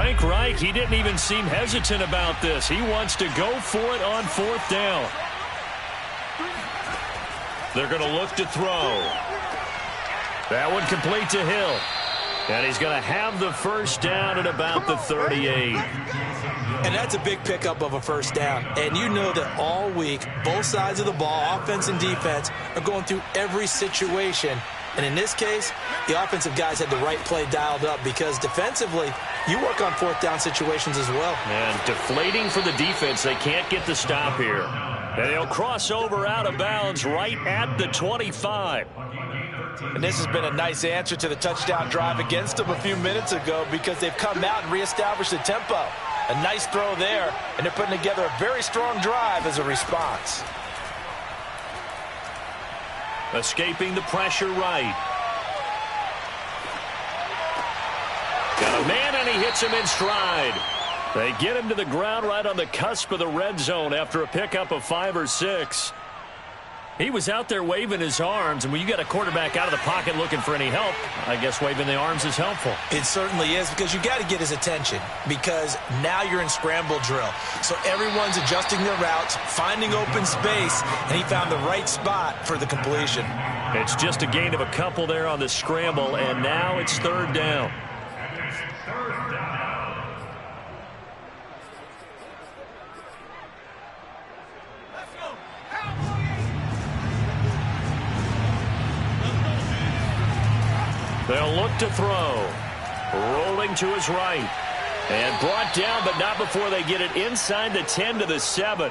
Frank Reich, he didn't even seem hesitant about this. He wants to go for it on 4th down. They're going to look to throw. That one complete to Hill. And he's going to have the first down at about the 38. And that's a big pickup of a first down. And you know that all week, both sides of the ball, offense and defense, are going through every situation. And in this case, the offensive guys had the right play dialed up because defensively, you work on 4th down situations as well. And deflating for the defense. They can't get the stop here. And they'll cross over out of bounds right at the 25. And this has been a nice answer to the touchdown drive against them a few minutes ago because they've come out and reestablished the tempo. A nice throw there, and they're putting together a very strong drive as a response. Escaping the pressure right. Got a man, and he hits him in stride. They get him to the ground right on the cusp of the red zone after a pickup of 5 or 6. He was out there waving his arms, and when you got a quarterback out of the pocket looking for any help, I guess waving the arms is helpful. It certainly is because you got to get his attention because now you're in scramble drill. So everyone's adjusting their routes, finding open space, and he found the right spot for the completion. It's just a gain of a couple there on the scramble, and now it's 3rd down. They'll look to throw. Rolling to his right. And brought down, but not before they get it inside the 10 to the 7.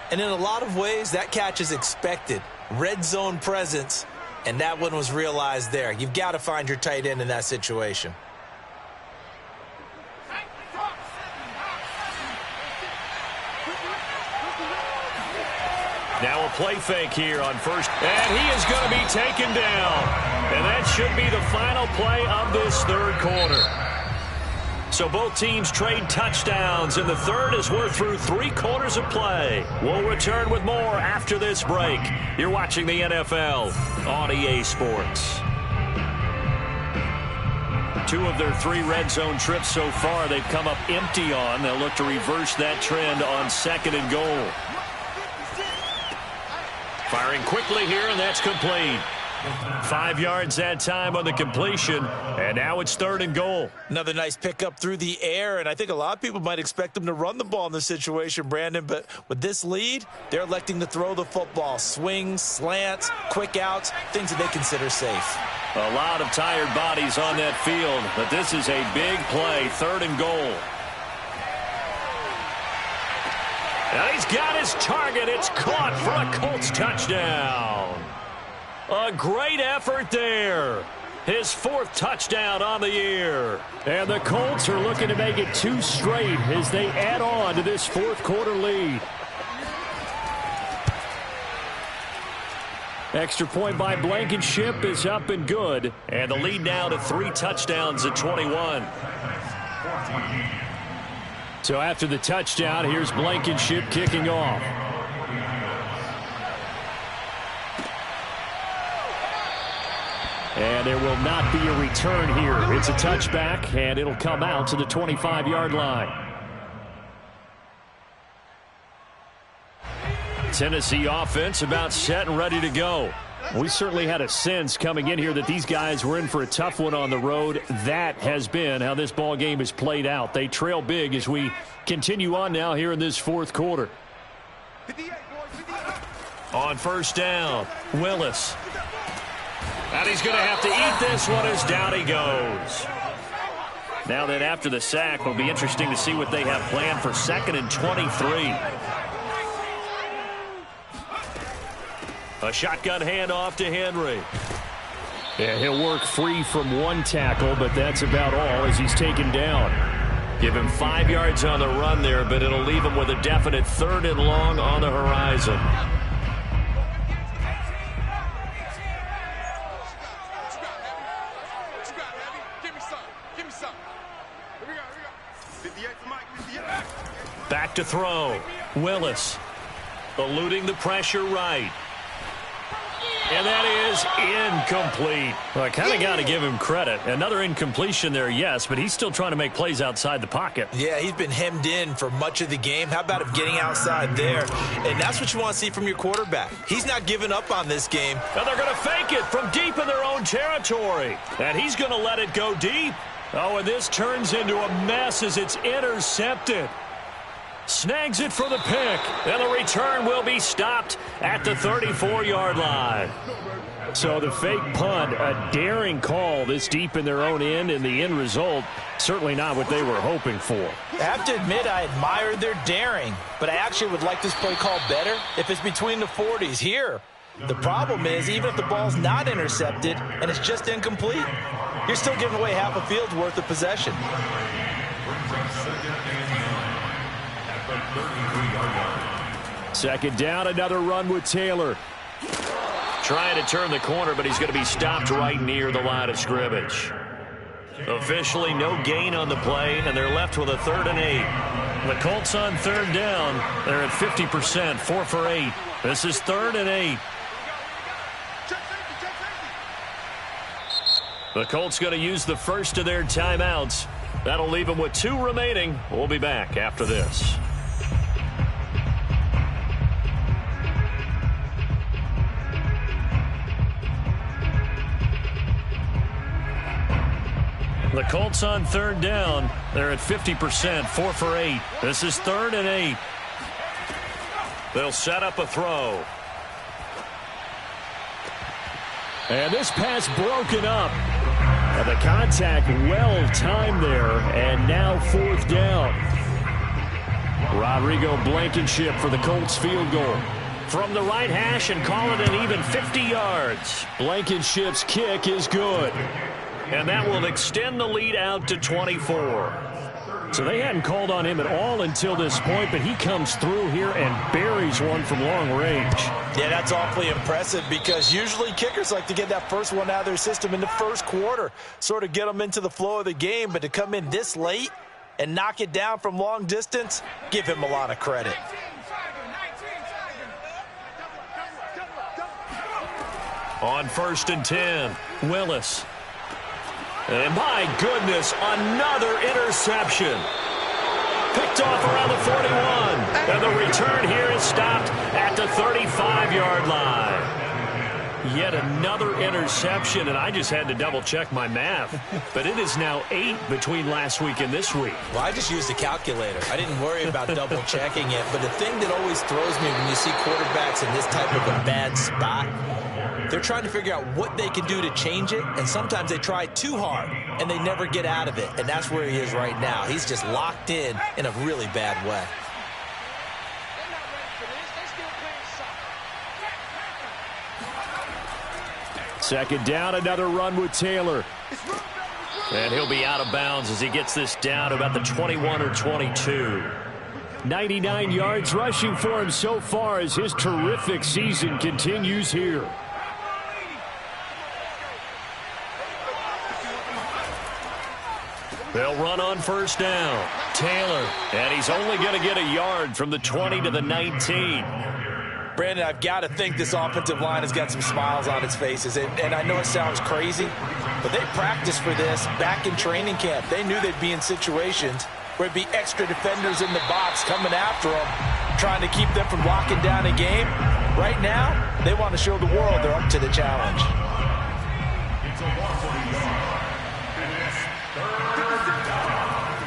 And in a lot of ways, that catch is expected. Red zone presence, and that one was realized there. You've got to find your tight end in that situation. Now a play fake here on first. And he is going to be taken down. And that should be the final play of this 3rd quarter. So both teams trade touchdowns in the 3rd as we're through 3 quarters of play. We'll return with more after this break. You're watching the NFL on EA Sports. 2 of their 3 red zone trips so far they've come up empty on. They'll look to reverse that trend on 2nd and goal. Firing quickly here, and that's complete. 5 yards that time on the completion, and now it's 3rd and goal. Another nice pickup through the air, and I think a lot of people might expect them to run the ball in this situation, Brandon, but with this lead, they're electing to throw the football. Swings, slants, quick outs, things that they consider safe. A lot of tired bodies on that field, but this is a big play, 3rd and goal. And he's got his target. It's caught for a Colts touchdown. A great effort there. His 4th touchdown on the year. And the Colts are looking to make it 2 straight as they add on to this 4th quarter lead. Extra point by Blankenship is up and good. And the lead now to 3 touchdowns at 21. So after the touchdown, here's Blankenship kicking off. And there will not be a return here. It's a touchback, and it'll come out to the 25-yard line. Tennessee offense about set and ready to go. We certainly had a sense coming in here that these guys were in for a tough one on the road. That has been how this ball game is played out. They trail big as we continue on now here in this 4th quarter. On first down, Willis. And he's going to have to eat this one as down he goes. Now then, after the sack, it'll be interesting to see what they have planned for 2nd and 23. A shotgun handoff to Henry. Yeah, he'll work free from 1 tackle, but that's about all as he's taken down. Give him 5 yards on the run there, but it'll leave him with a definite 3rd and long on the horizon. Back to throw. Willis eluding the pressure right. And that is incomplete. Well, I kind of got to give him credit. Another incompletion there, yes, but he's still trying to make plays outside the pocket. Yeah, he's been hemmed in for much of the game. How about him getting outside there? And that's what you want to see from your quarterback. He's not giving up on this game. And they're going to fake it from deep in their own territory. And he's going to let it go deep. Oh, and this turns into a mess as it's intercepted. Snags it for the pick, and the return will be stopped at the 34-yard line. So the fake punt, a daring call this deep in their own end, and the end result, certainly not what they were hoping for. I have to admit I admire their daring, but I actually would like this play called better if it's between the 40s here. The problem is, even if the ball's not intercepted and it's just incomplete, you're still giving away half a field's worth of possession. Second down, another run with Taylor. Trying to turn the corner, but he's going to be stopped right near the line of scrimmage. Officially no gain on the play, and they're left with a 3rd and 8. The Colts on 3rd down. They're at 50%, 4 for 8. This is 3rd and 8. The Colts going to use the first of their timeouts. That'll leave them with 2 remaining. We'll be back after this. The Colts on 3rd down. They're at 50%, 4 for 8. This is 3rd and 8. They'll set up a throw. And this pass broken up. And the contact well timed there. And now 4th down. Rodrigo Blankenship for the Colts field goal. From the right hash and call it an even 50 yards. Blankenship's kick is good. And that will extend the lead out to 24. So they hadn't called on him at all until this point, but he comes through here and buries one from long range. Yeah, that's awfully impressive because usually kickers like to get that first one out of their system in the first quarter, sort of get them into the flow of the game, but to come in this late and knock it down from long distance, give him a lot of credit. On 1st and 10, Willis. And my goodness, another interception. Picked off around the 41. And the return here is stopped at the 35-yard line. Yet another interception, and I just had to double-check my math. But it is now 8 between last week and this week. Well, I just used a calculator. I didn't worry about double-checking it. But the thing that always throws me when you see quarterbacks in this type of a bad spot, they're trying to figure out what they can do to change it, and sometimes they try too hard, and they never get out of it, and that's where he is right now. He's just locked in a really bad way. Second down, another run with Taylor. And he'll be out of bounds as he gets this down about the 21 or 22. 99 yards rushing for him so far as his terrific season continues here. They'll run on 1st down. Taylor, and he's only going to get a yard from the 20 to the 19. Brandon, I've got to think this offensive line has got some smiles on its faces. And I know it sounds crazy, but they practiced for this back in training camp. They knew they'd be in situations where it'd be extra defenders in the box coming after them, trying to keep them from locking down a game. Right now, they want to show the world they're up to the challenge.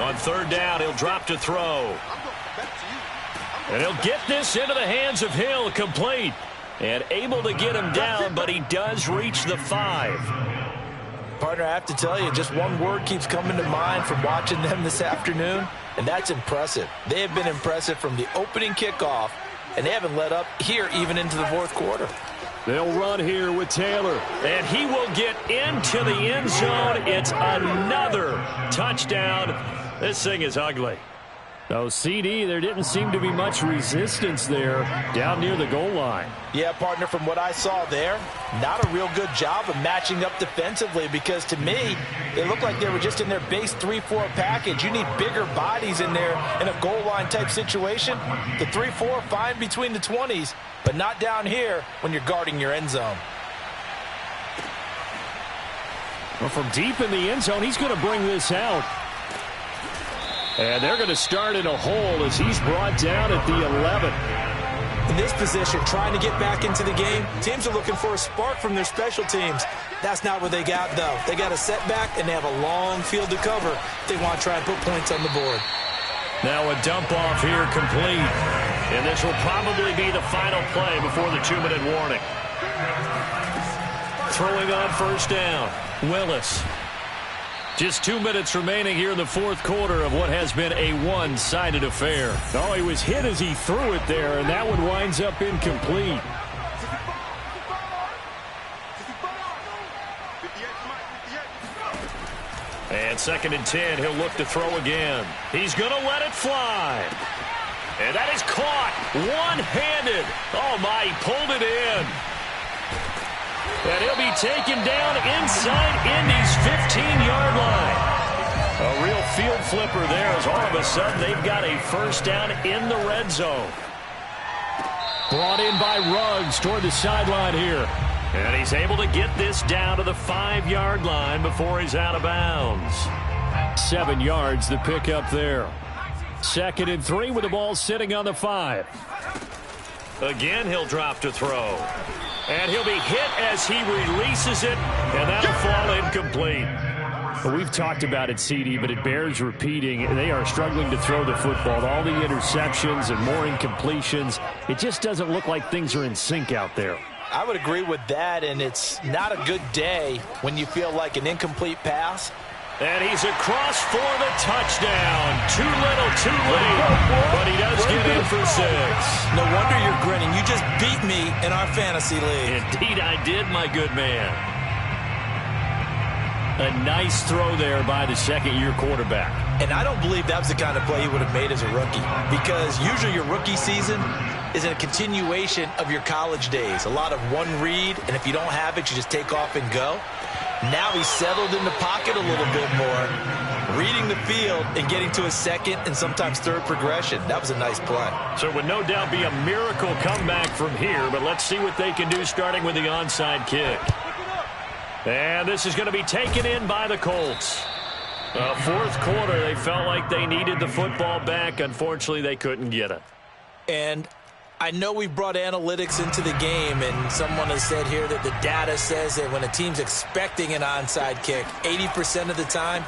On 3rd down, he'll drop to throw. And he'll get this into the hands of Hill, complete. And able to get him down, but he does reach the 5. Partner, I have to tell you, just one word keeps coming to mind from watching them this afternoon, and that's impressive. They have been impressive from the opening kickoff, and they haven't let up here even into the 4th quarter. They'll run here with Taylor, and he will get into the end zone. It's another touchdown. This thing is ugly. No, CD, there didn't seem to be much resistance there down near the goal line. Yeah, partner, from what I saw there, not a real good job of matching up defensively because to me, it looked like they were just in their base 3-4 package. You need bigger bodies in there in a goal line type situation. The 3-4, fine between the 20s, but not down here when you're guarding your end zone. Well, from deep in the end zone, he's going to bring this out. And they're going to start in a hole as he's brought down at the 11. In this position, trying to get back into the game, teams are looking for a spark from their special teams. That's not what they got, though. They got a setback, and they have a long field to cover if they want to try and put points on the board. Now a dump off here complete. And this will probably be the final play before the 2-minute warning. Throwing on first down, Willis. Just 2 minutes remaining here in the fourth quarter of what has been a one-sided affair. Oh, he was hit as he threw it there, and that one winds up incomplete. And 2nd and 10, he'll look to throw again. He's going to let it fly. And that is caught one-handed. Oh, my, he pulled it in. And he'll be taken down inside Indy's 15-yard line. A real field flipper there as all of a sudden they've got a first down in the red zone. Brought in by Ruggs toward the sideline here. And he's able to get this down to the 5-yard line before he's out of bounds. 7 yards the pickup there. 2nd and 3 with the ball sitting on the 5. Again, he'll drop to throw. And he'll be hit as he releases it, and that'll fall incomplete. Well, we've talked about it, CD, but it bears repeating. They are struggling to throw the football. All the interceptions and more incompletions. It just doesn't look like things are in sync out there. I would agree with that, and it's not a good day when you feel like an incomplete pass. And he's across for the touchdown. Too little, too late. But he does get in for 6. No wonder you're grinning. You just beat me in our fantasy league. Indeed I did, my good man. A nice throw there by the second-year quarterback. And I don't believe that was the kind of play he would have made as a rookie. Because usually your rookie season is a continuation of your college days. A lot of one read, and if you don't have it, you just take off and go. Now he's settled in the pocket a little bit more, reading the field and getting to his second and sometimes third progression. That was a nice play. So it would no doubt be a miracle comeback from here, but let's see what they can do starting with the onside kick. And this is going to be taken in by the Colts. Fourth quarter, they felt like they needed the football back. Unfortunately, they couldn't get it. And I know we brought analytics into the game, and someone has said here that the data says that when a team's expecting an onside kick, 80% of the time,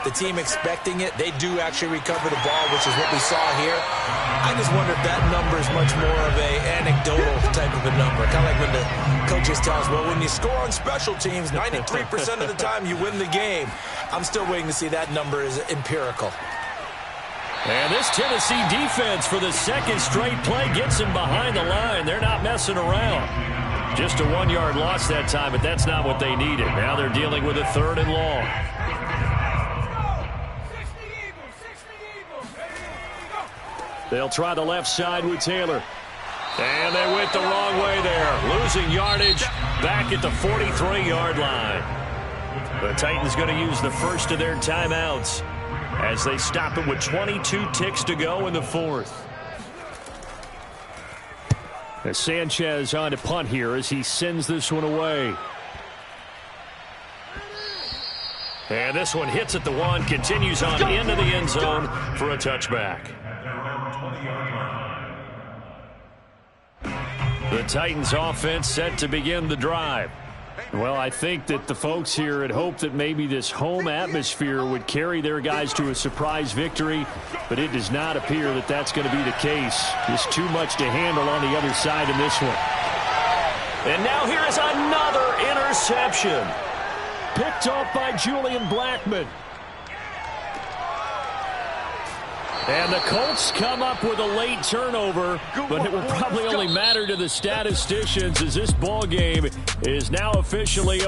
the team expecting it, they do actually recover the ball, which is what we saw here. I just wonder if that number is much more of an anecdotal type of a number. Kind of like when the coaches tell us, well, when you score on special teams, 93% of the time you win the game. I'm still waiting to see that number is empirical. And this Tennessee defense for the second straight play gets him behind the line. They're not messing around. Just a 1-yard loss that time, but that's not what they needed. Now they're dealing with a 3rd and long. They'll try the left side with Taylor. And they went the wrong way there. Losing yardage back at the 43-yard line. The Titans going to use the first of their timeouts as they stop it with 22 ticks to go in the 4th. As Sanchez on to punt here as he sends this one away. And this one hits at the 1, continues on into the end zone for a touchback. The Titans offense set to begin the drive. Well, I think that the folks here had hoped that maybe this home atmosphere would carry their guys to a surprise victory, but it does not appear that that's going to be the case. Just too much to handle on the other side in this one. And now here is another interception. Picked off by Julian Blackmon. And the Colts come up with a late turnover, but it will probably only matter to the statisticians as this ball game is now officially over.